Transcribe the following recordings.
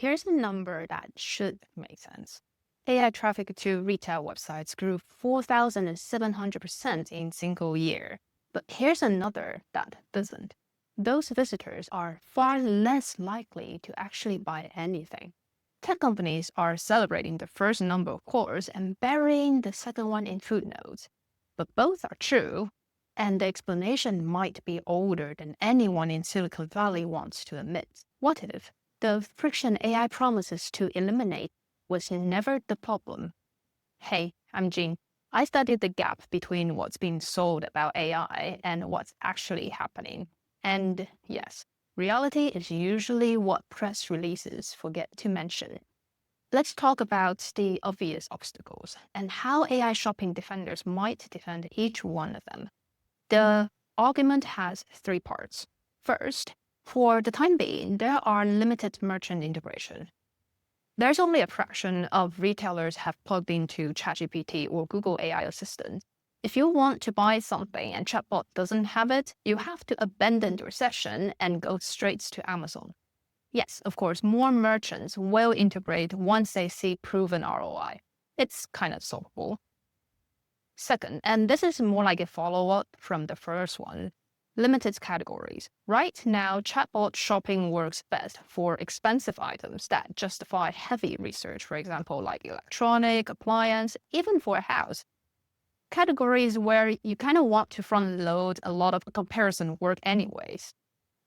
here's a number that should make sense. AI traffic to retail websites grew 4,700% in single year. But here's another that doesn't. Those visitors are far less likely to actually buy anything. Tech companies are celebrating the first number of cores and burying the second one in footnotes. But both are true, and the explanation might be older than anyone in Silicon Valley wants to admit. What if the friction AI promises to eliminate was never the problem? Hey, I'm Jean. I studied the gap between what's being sold about AI and what's actually happening. And yes, reality is usually what press releases forget to mention. Let's talk about the obvious obstacles and how AI shopping defenders might defend each one of them. The argument has three parts. First, for the time being, there are limited merchant integration. There's only a fraction of retailers have plugged into ChatGPT or Google AI Assistant. If you want to buy something and Chatbot doesn't have it, you have to abandon your session and go straight to Amazon. Yes, of course, more merchants will integrate once they see proven ROI. It's kind of solvable. Second, and this is more like a follow-up from the first one, limited categories. Right now, chatbot shopping works best for expensive items that justify heavy research, for example, like electronic, appliance, even for a house. Categories where you kind of want to front load a lot of comparison work anyways.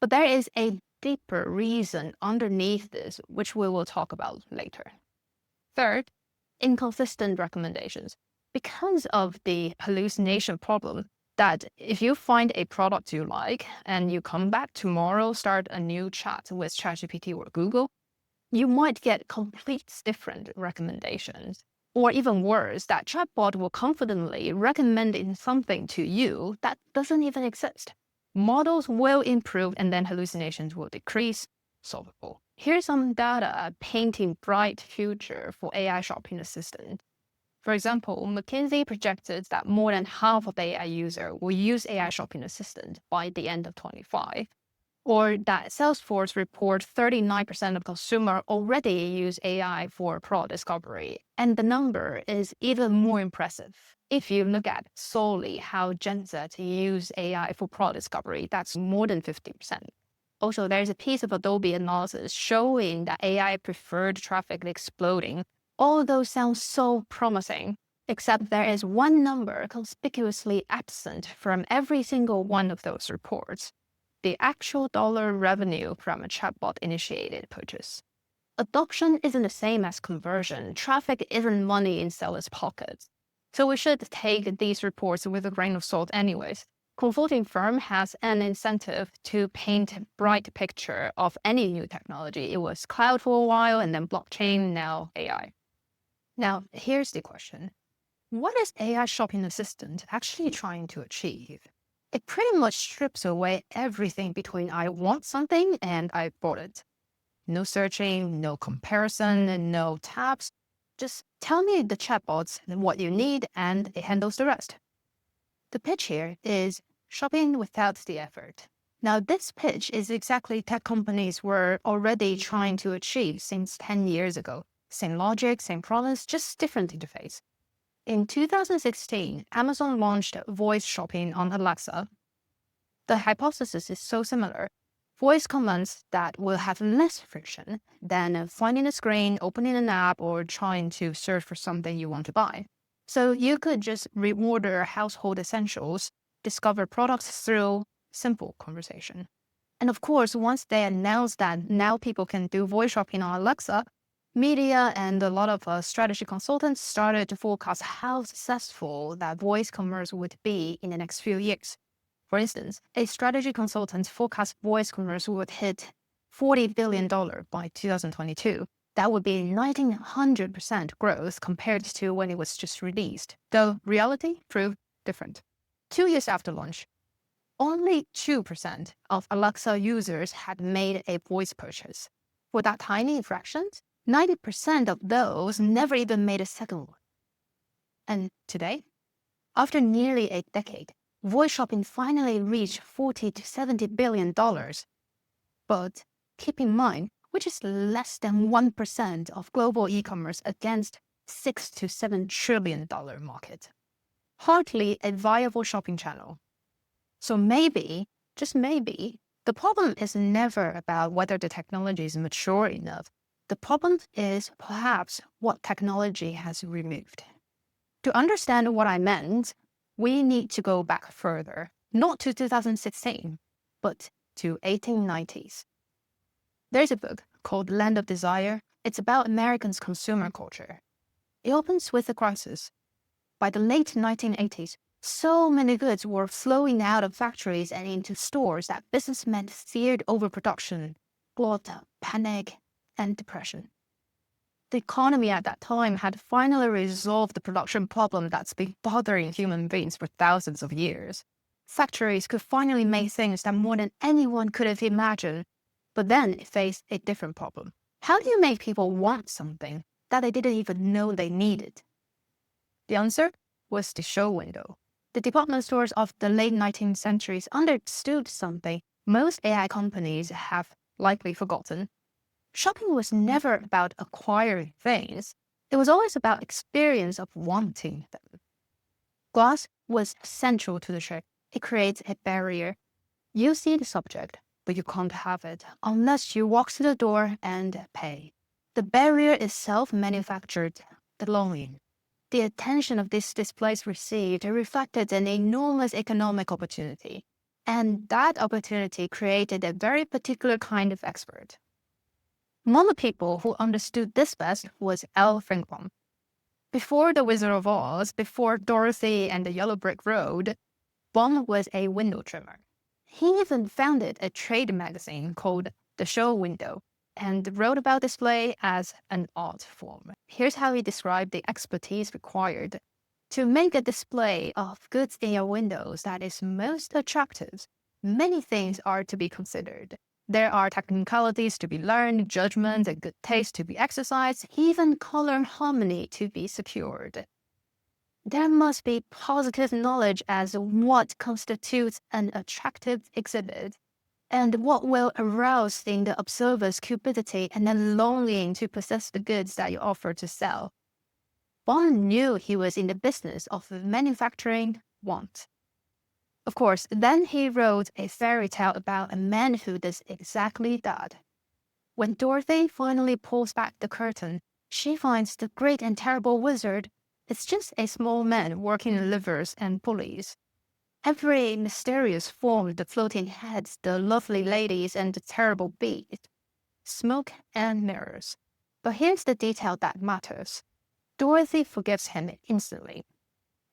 But there is a deeper reason underneath this, which we will talk about later. Third, inconsistent recommendations. Because of the hallucination problem, that if you find a product you like and you come back tomorrow, start a new chat with ChatGPT or Google, you might get complete different recommendations. Or even worse, that chatbot will confidently recommend something to you that doesn't even exist. Models will improve and then hallucinations will decrease. Solvable. Here's some data painting bright future for AI shopping assistant. For example, McKinsey projected that more than half of the AI user will use AI shopping assistant by the end of 2025. Or that Salesforce report 39% of consumers already use AI for product discovery. And the number is even more impressive. If you look at solely how Gen Z use AI for product discovery, that's more than 50%. Also, there's a piece of Adobe analysis showing that AI preferred traffic exploding. All those sound so promising, except there is one number conspicuously absent from every single one of those reports: the actual dollar revenue from a chatbot-initiated purchase. Adoption isn't the same as conversion. Traffic isn't money in sellers' pockets. So we should take these reports with a grain of salt anyways. Consulting firm has an incentive to paint a bright picture of any new technology. It was cloud for a while, and then blockchain, now AI. Now, here's the question. What is AI shopping assistant actually trying to achieve? It pretty much strips away everything between I want something and I bought it. No searching, no comparison, and no tabs. Just tell me the chatbots what you need and it handles the rest. The pitch here is shopping without the effort. Now, this pitch is exactly tech companies were already trying to achieve since 10 years ago. Same logic, same promise, just different interface. In 2016, Amazon launched voice shopping on Alexa. The hypothesis is so similar. Voice commands that will have less friction than finding a screen, opening an app, or trying to search for something you want to buy. So you could just reorder household essentials, discover products through simple conversation. And of course, once they announced that now people can do voice shopping on Alexa, media and a lot of strategy consultants started to forecast how successful that voice commerce would be in the next few years. For instance, a strategy consultant forecast voice commerce would hit $40 billion by 2022. That would be 1900% growth compared to when it was just released. Though reality proved different. 2 years after launch, only 2% of Alexa users had made a voice purchase. For that tiny fraction, 90% of those never even made a second one. And today, after nearly a decade, voice shopping finally reached $40 to $70 billion. But keep in mind, which is less than 1% of global e-commerce against $6 to $7 trillion market. Hardly a viable shopping channel. So maybe, just maybe, the problem is never about whether the technology is mature enough. The problem is perhaps what technology has removed. To understand what I meant, we need to go back further, not to 2016, but to 1890s. There's a book called Land of Desire. It's about Americans' consumer culture. It opens with a crisis. By the late 1980s, so many goods were flowing out of factories and into stores that businessmen feared overproduction, glut, panic, and depression. The economy at that time had finally resolved the production problem that's been bothering human beings for thousands of years. Factories could finally make things that more than anyone could have imagined, but then it faced a different problem. How do you make people want something that they didn't even know they needed? The answer was the show window. The department stores of the late 19th century understood something most AI companies have likely forgotten. Shopping was never about acquiring things. It was always about experience of wanting them. Glass was central to the show. It creates a barrier. You see the subject, but you can't have it unless you walk through the door and pay. The barrier is self-manufactured, the longing. The attention of these displays received reflected an enormous economic opportunity, and that opportunity created a very particular kind of expert. One of the people who understood this best was L. Frank Baum. Before The Wizard of Oz, before Dorothy and the Yellow Brick Road, Baum was a window trimmer. He even founded a trade magazine called The Show Window and wrote about display as an art form. Here's how he described the expertise required to make a display of goods in your windows that is most attractive. Many things are to be considered. There are technicalities to be learned, judgment and good taste to be exercised, even color harmony to be secured. There must be positive knowledge as to what constitutes an attractive exhibit and what will arouse in the observer's cupidity and a longing to possess the goods that you offer to sell. Baum knew he was in the business of manufacturing want. Of course, then he wrote a fairy tale about a man who does exactly that. When Dorothy finally pulls back the curtain, she finds the great and terrible wizard is just a small man working levers and pulleys. Every mysterious form, the floating heads, the lovely ladies, and the terrible beast, smoke and mirrors. But here's the detail that matters. Dorothy forgives him instantly.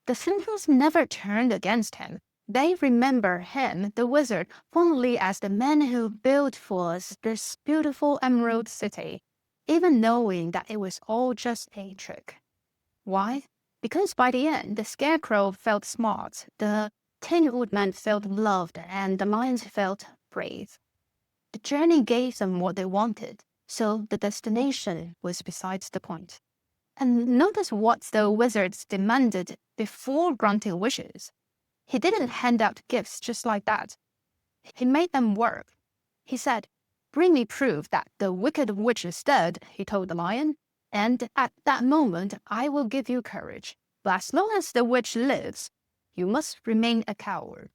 The Simpsons never turned against him. They remember him, the wizard, fondly as the man who built for us this beautiful emerald city, even knowing that it was all just a trick. Why? Because by the end, the Scarecrow felt smart, the Tin Woodman felt loved, and the lions felt brave. The journey gave them what they wanted, so the destination was besides the point. And notice what the wizards demanded before granting wishes. He didn't hand out gifts just like that. He made them work. He said, "Bring me proof that the wicked witch is dead," he told the lion, "and at that moment I will give you courage. But as long as the witch lives, you must remain a coward."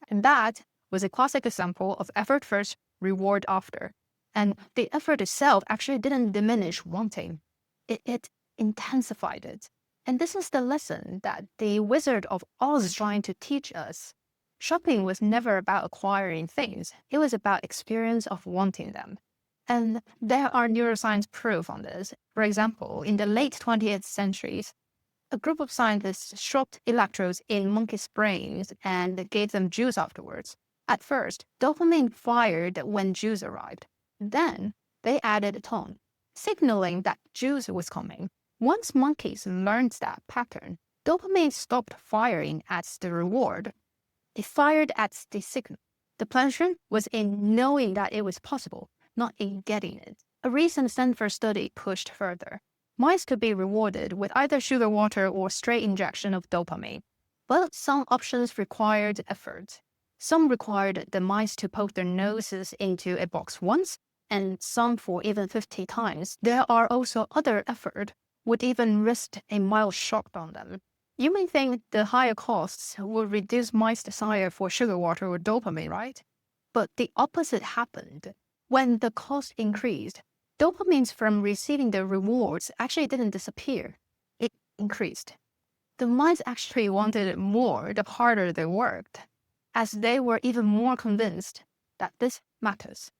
And that was a classic example of effort first, reward after. And the effort itself actually didn't diminish wanting. It intensified it. And this is the lesson that the Wizard of Oz is trying to teach us. Shopping was never about acquiring things. It was about experience of wanting them. And there are neuroscience proof on this. For example, in the late 20th centuries, a group of scientists shoved electrodes in monkeys' brains and gave them juice afterwards. At first, dopamine fired when juice arrived. Then, they added tone, signaling that juice was coming. Once monkeys learned that pattern, dopamine stopped firing as the reward. It fired as the signal. The pleasure was in knowing that it was possible, not in getting it. A recent Stanford study pushed further. Mice could be rewarded with either sugar water or straight injection of dopamine. But some options required effort. Some required the mice to poke their noses into a box once, and some for even 50 times, there are also other effort would even risk a mild shock on them. You may think the higher costs will reduce mice desire for sugar water or dopamine, right? But the opposite happened. When the cost increased, dopamines from receiving the rewards actually didn't disappear. It increased. The mice actually wanted it more the harder they worked, as they were even more convinced that this matters.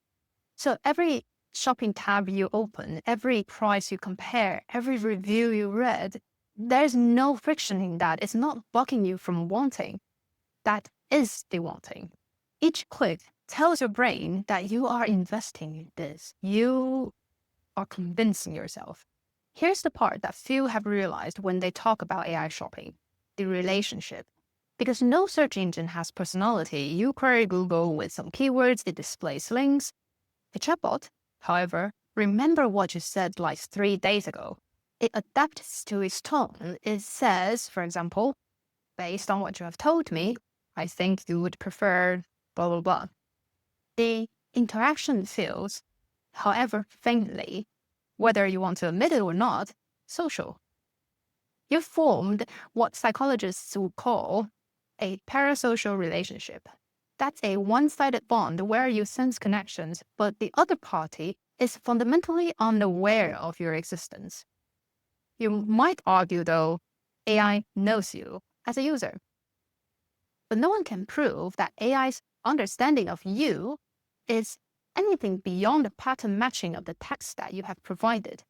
So every shopping tab you open, every price you compare, every review you read, there's no friction in that. It's not blocking you from wanting. That is the wanting. Each click tells your brain that you are investing in this. You are convincing yourself. Here's the part that few have realized when they talk about AI shopping, the relationship. Because no search engine has personality. You query Google with some keywords, it displays links. A chatbot, however, remember what you said like 3 days ago. It adapts to its tone. It says, for example, based on what you have told me, I think you would prefer blah, blah, blah. The interaction feels, however faintly, whether you want to admit it or not, social. You formed what psychologists would call a parasocial relationship. That's a one-sided bond where you sense connections, but the other party is fundamentally unaware of your existence. You might argue, though, AI knows you as a user. But no one can prove that AI's understanding of you is anything beyond the pattern matching of the text that you have provided,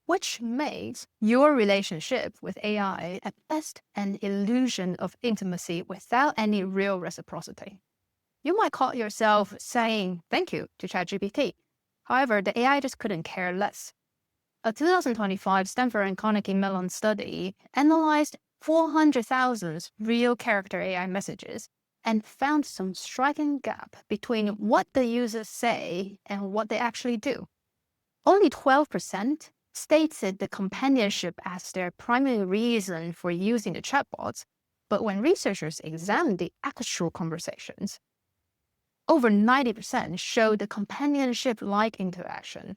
which makes your relationship with AI at best an illusion of intimacy without any real reciprocity. You might call yourself saying thank you to ChatGPT. However, the AI just couldn't care less. A 2025 Stanford and Carnegie Mellon study analyzed 400,000 real character AI messages and found some striking gap between what the users say and what they actually do. Only 12% stated the companionship as their primary reason for using the chatbots, but when researchers examined the actual conversations, over 90% showed the companionship-like interaction,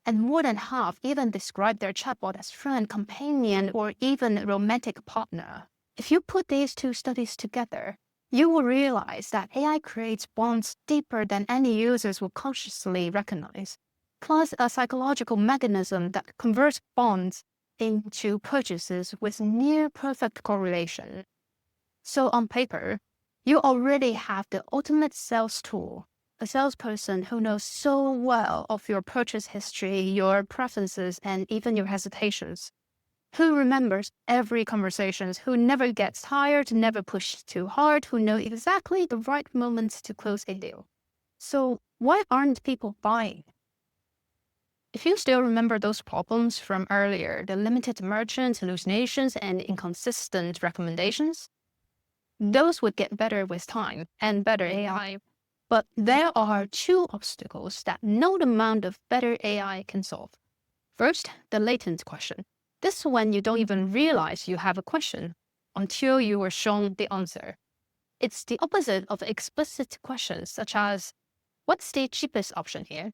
and more than half even described their chatbot as friend, companion, or even romantic partner. If you put these two studies together, you will realize that AI creates bonds deeper than any users will consciously recognize, plus a psychological mechanism that converts bonds into purchases with near perfect correlation. So on paper, you already have the ultimate sales tool, a salesperson who knows so well of your purchase history, your preferences, and even your hesitations, who remembers every conversation, who never gets tired, never pushes too hard, who knows exactly the right moments to close a deal. So why aren't people buying? If you still remember those problems from earlier, the limited merchants, hallucinations, and inconsistent recommendations, those would get better with time and better AI. But there are two obstacles that no amount of better AI can solve. First, the latent question. This is when you don't even realize you have a question until you were shown the answer. It's the opposite of explicit questions such as, what's the cheapest option here?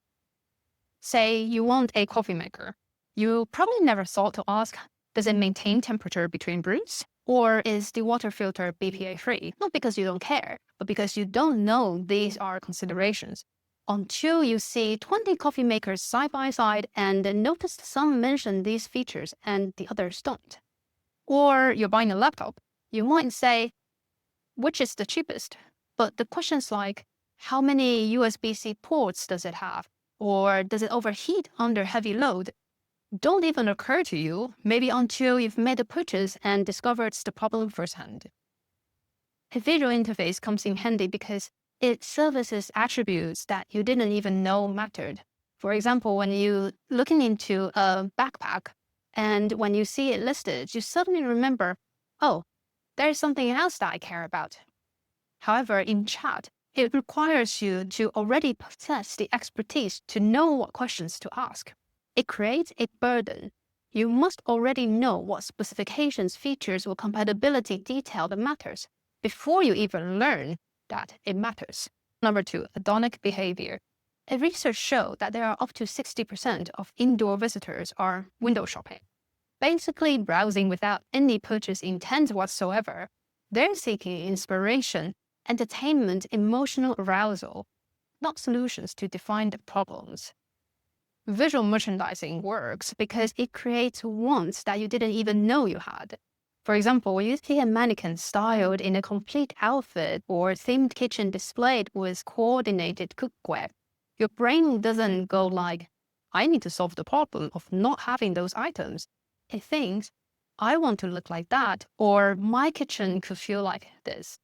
Say you want a coffee maker. You probably never thought to ask, does it maintain temperature between brews? Or is the water filter BPA free? Not because you don't care, but because you don't know these are considerations. Until you see 20 coffee makers side by side and notice some mention these features and the others don't. Or you're buying a laptop. You might say, which is the cheapest? But the questions like, how many USB-C ports does it have? Or does it overheat under heavy load? Don't even occur to you, maybe until you've made a purchase and discovered the problem firsthand. A visual interface comes in handy because it services attributes that you didn't even know mattered. For example, when you're looking into a backpack and when you see it listed, you suddenly remember, oh, there's something else that I care about. However, in chat, it requires you to already possess the expertise to know what questions to ask. It creates a burden. You must already know what specifications, features, or compatibility detail that matters before you even learn that it matters. Number 2, hedonic behavior. Research showed that there are up to 60% of indoor visitors are window shopping, basically browsing without any purchase intent whatsoever. They're seeking inspiration, entertainment, emotional arousal, not solutions to defined problems. Visual merchandising works because it creates wants that you didn't even know you had. For example, when you see a mannequin styled in a complete outfit or themed kitchen displayed with coordinated cookware, your brain doesn't go like, I need to solve the problem of not having those items. It thinks, I want to look like that, or my kitchen could feel like this.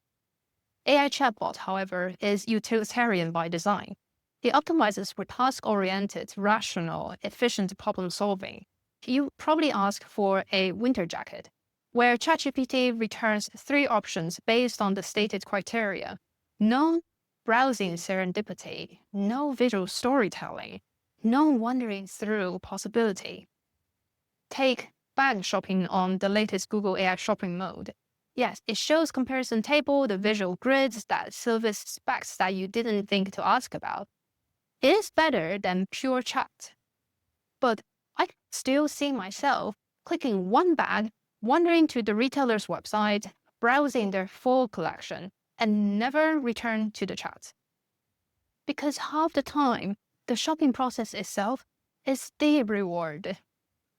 AI chatbot, however, is utilitarian by design. It optimizes for task-oriented, rational, efficient problem-solving. You probably ask for a winter jacket, where ChatGPT returns 3 options based on the stated criteria. No browsing serendipity, no visual storytelling, no wandering through possibility. Take bag shopping on the latest Google AI shopping mode. Yes, it shows comparison table, the visual grids, that service specs that you didn't think to ask about. It is better than pure chat. But I can still see myself clicking one bag, wandering to the retailer's website, browsing their full collection, and never return to the chat. Because half the time, the shopping process itself is the reward.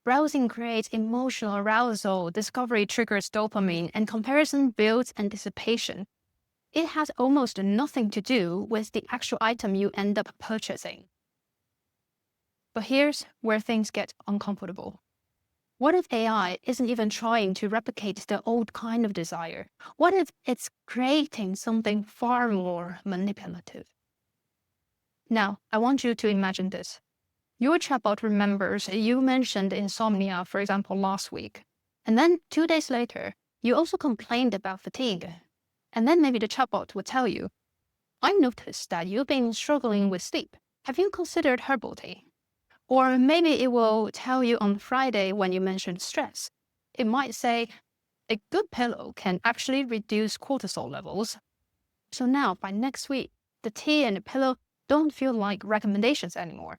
Browsing creates emotional arousal, discovery triggers dopamine, and comparison builds anticipation. It has almost nothing to do with the actual item you end up purchasing. But here's where things get uncomfortable. What if AI isn't even trying to replicate the old kind of desire? What if it's creating something far more manipulative? Now, I want you to imagine this. Your chatbot remembers you mentioned insomnia, for example, last week. And then 2 days later, you also complained about fatigue. And then maybe the chatbot would tell you, I noticed that you've been struggling with sleep. Have you considered herbal tea? Or maybe it will tell you on Friday when you mentioned stress. It might say, a good pillow can actually reduce cortisol levels. So now, by next week, the tea and the pillow don't feel like recommendations anymore.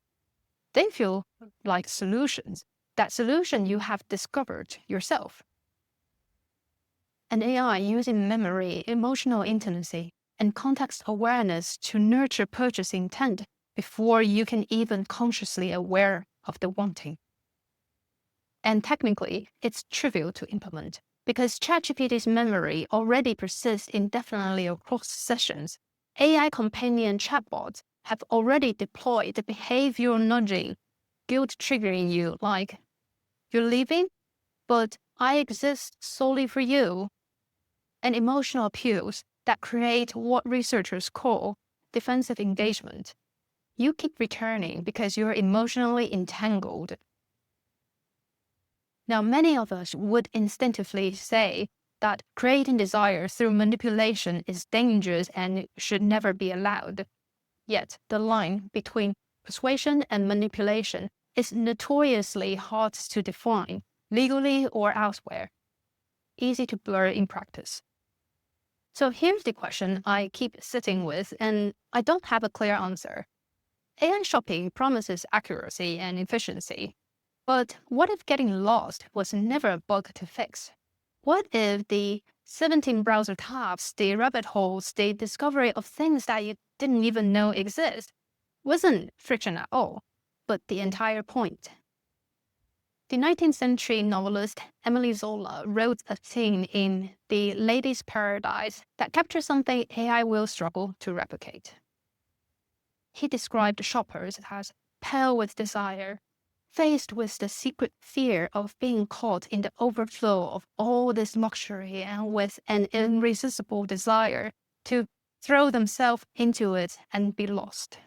They feel like solutions. That solution you have discovered yourself. An AI using memory, emotional intimacy, and context awareness to nurture purchase intent before you can even consciously aware of the wanting. And technically, it's trivial to implement because ChatGPT's memory already persists indefinitely across sessions. AI companion chatbots have already deployed the behavioral nudging, guilt triggering you like, you're leaving, but I exist solely for you, and emotional appeals that create what researchers call defensive engagement. You keep returning because you're emotionally entangled. Now, many of us would instinctively say that creating desire through manipulation is dangerous and should never be allowed. Yet, the line between persuasion and manipulation is notoriously hard to define, legally or elsewhere. Easy to blur in practice. So here's the question I keep sitting with, and I don't have a clear answer. AI shopping promises accuracy and efficiency, but what if getting lost was never a bug to fix? What if the 17 browser tabs, the rabbit holes, the discovery of things that you didn't even know exist wasn't friction at all, but the entire point? The 19th century novelist Emily Zola wrote a scene in The Lady's Paradise that captures something AI will struggle to replicate. He described shoppers as pale with desire, faced with the secret fear of being caught in the overflow of all this luxury and with an irresistible desire to throw themselves into it and be lost.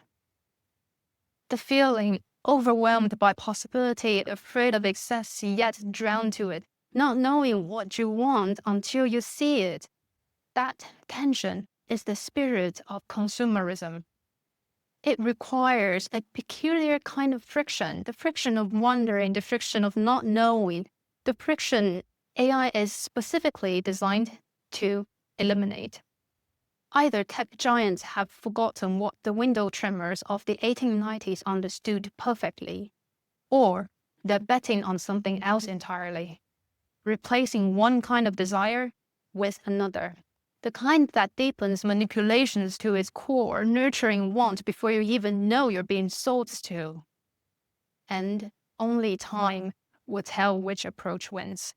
The feeling overwhelmed by possibility, afraid of excess, yet drawn to it, not knowing what you want until you see it. That tension is the spirit of consumerism. It requires a peculiar kind of friction, the friction of wondering, the friction of not knowing, the friction AI is specifically designed to eliminate. Either tech giants have forgotten what the window trimmers of the 1890s understood perfectly, or they're betting on something else entirely, replacing one kind of desire with another. The kind that deepens manipulations to its core, nurturing want before you even know you're being sold to. And only time will tell which approach wins.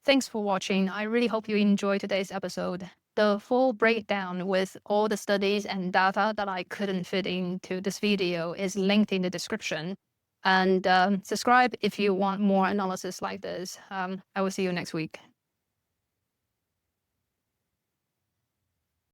Thanks for watching. I really hope you enjoyed today's episode. The full breakdown with all the studies and data that I couldn't fit into this video is linked in the description. And subscribe if you want more analysis like this. I will see you next week.